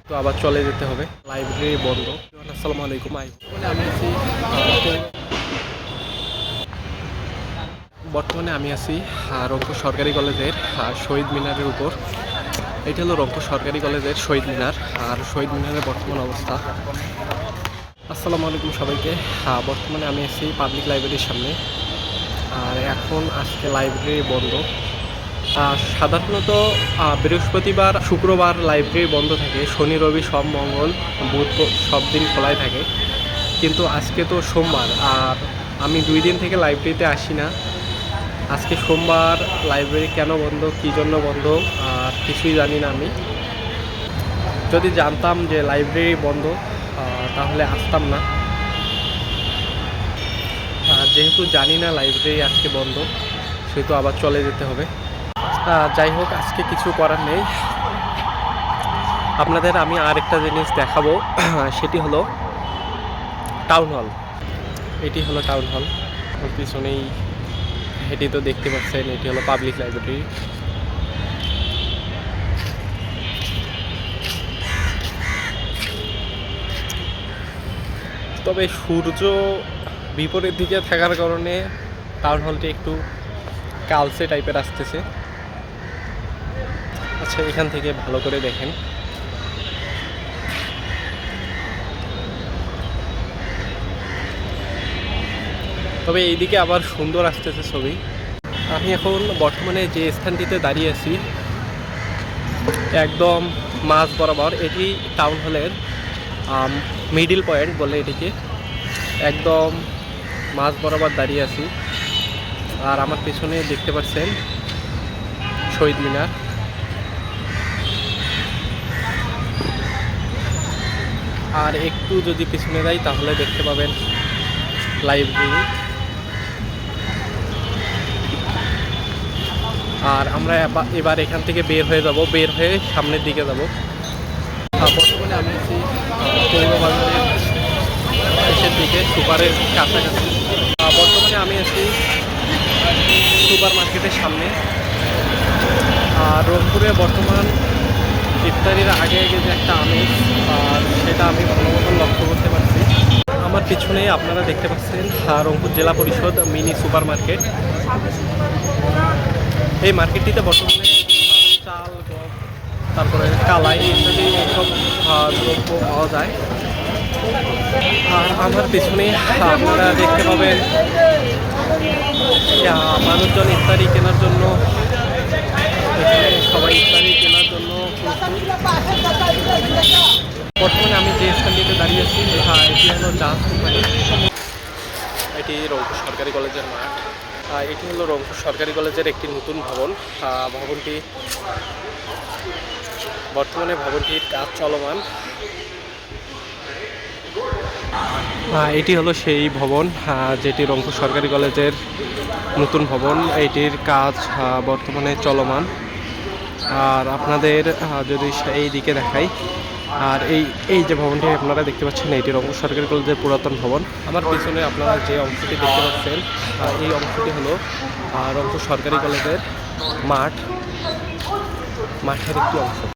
তো আবার চলে যেতে হবে, লাইব্রেরি বন্ধ। আসসালামু আলাইকুম। বর্তমানে আমি আছি রংপুর সরকারি কলেজের শহীদ মিনারের উপর। এটা হলো রংপুর সরকারি কলেজের শহীদ মিনার, আর শহীদ মিনারের বর্তমান অবস্থা। আসসালামু আলাইকুম সবাইকে। বর্তমানে আমি আছি পাবলিক লাইব্রেরির সামনে, আর এখন আজকে লাইব্রেরি বন্ধ। সাধারণত বৃহস্পতিবার শুক্রবার লাইব্রেরি বন্ধ থাকে, শনি রবি সব মঙ্গল বুধ সব দিন খোলাই থাকে। কিন্তু আজকে তো সোমবার, আর আমি 2 দিন থেকে লাইব্রেরিতে আসি না। আজকে সোমবার, লাইব্রেরি কেন বন্ধ, কী জন্য বন্ধ আর কিছুই জানি না আমি। যদি জানতাম যে লাইব্রেরি বন্ধ তাহলে আসতাম না। যেহেতু জানি না লাইব্রেরি আজকে বন্ধ, সেহেতু আবার চলে যেতে হবে। যাই হোক, আজকে কিছু করার নেই। আপনাদের আমি আরেকটা জিনিস দেখাবো, সেটি হলো টাউন হল। এটি হলো টাউন হল, পিছনেই এটি তো দেখতে পাচ্ছেন, এটি হলো পাবলিক লাইব্রেরি। তবে সূর্য বিপরীত দিকে থাকার কারণে টাউন হলটি একটু কালচে টাইপের আসতেছে। আচ্ছা, এখান থেকে ভালো করে দেখেন। তবে এইদিকে আবার সুন্দর আসতেছে ছবি। আমি এখন বর্তমানে যে স্থানটিতে দাঁড়িয়ে আছি, একদম মাঝ বরাবর। এটি টাউন হলের মিডিল পয়েন্ট বলে এটিকে। একদম মাঝ বরাবর দাঁড়িয়ে আছি, আর আমার পেছনে দেখতে পাচ্ছেন শহীদ মিনার। আর একটু যদি পিছনে যাই তাহলে দেখতে পাবেন লাইব্রেরি। আর আমরা এবার এখান থেকে বের হয়ে যাব, বের হয়ে সামনের দিকে যাব। বর্তমানে আমি আছি পৌরবাজারের শেষের দিকে, সুপারের কাছাকাছি। বর্তমানে আমি আছি সুপার মার্কেটের সামনে। আর রংপুরে বর্তমান ইফতারির আগে আগে যে একটা আমেজ, সেটা আমি ভালো মতন লক্ষ্য করতে পারছি। আমার পিছনে আপনারা দেখতে পাচ্ছেন রংপুর জেলা পরিষদ মিনি সুপার মার্কেট। এই মার্কেটটিতে বর্তমানে চাল, গম, তারপরে কালাই ইত্যাদি সব দ্রব্য পাওয়া যায়। আর আমার পিছনে আপনারা দেখতে পাবেন মানুষজন ইফতারি কেনার জন্য, সবাই ইফতারি কেনার জন্য। বর্তমানে আমি যে স্থানটিতে দাঁড়িয়ে আছি, এটি হলো জাহাজ কোম্পানি। এটি রংপুর সরকারি কলেজের মাঠ। এটি হলো রংপুর সরকারি কলেজের একটি নতুন ভবন। ভবনটি বর্তমানে ভবনটির কাজ চলমান। এটি হলো সেই ভবন, যেটি রংপুর সরকারি কলেজের নতুন ভবন। এটির কাজ বর্তমানে চলমান। আর আপনাদের যদি এই দিকে দেখাই, আর এই যে ভবনটি আপনারা দেখতে পাচ্ছেন, এটি রংপুর সরকারি কলেজের পুরাতন ভবন। আমার পিছনে আপনারা যে অংশটি দেখতে পাচ্ছেন, এই অংশটি হলো রংপুর সরকারি কলেজের মাঠের একটি অংশ।